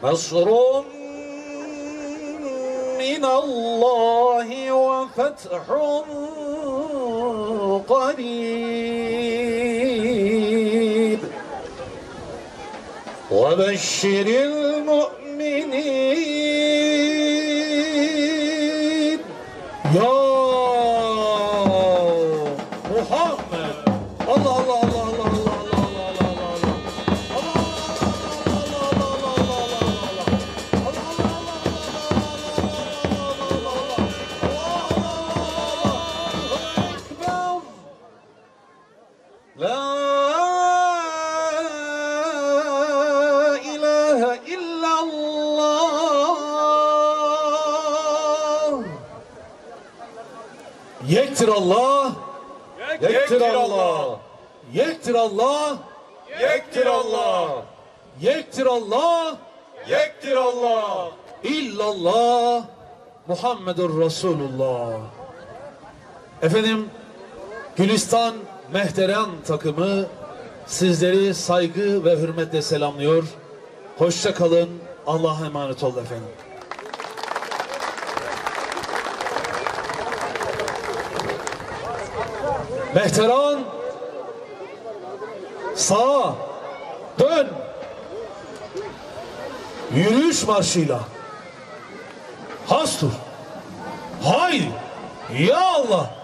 نصر من الله وفتح قريب وبشر المؤمنين يا محمد الله الله الله الله لا إله إلا الله يكتر الله يكتر الله يكتر الله يكتر الله يكتر الله يكتر الله إلا الله Muhammedur Resulullah. Efendim, Gülistan Mehteren takımı sizleri saygı ve hürmetle selamlıyor. Hoşça kalın. Allah'a emanet olun efendim. Mehteran sağa dön. Yürüyüş marşıyla. Hastur. Haydi. Ya Allah.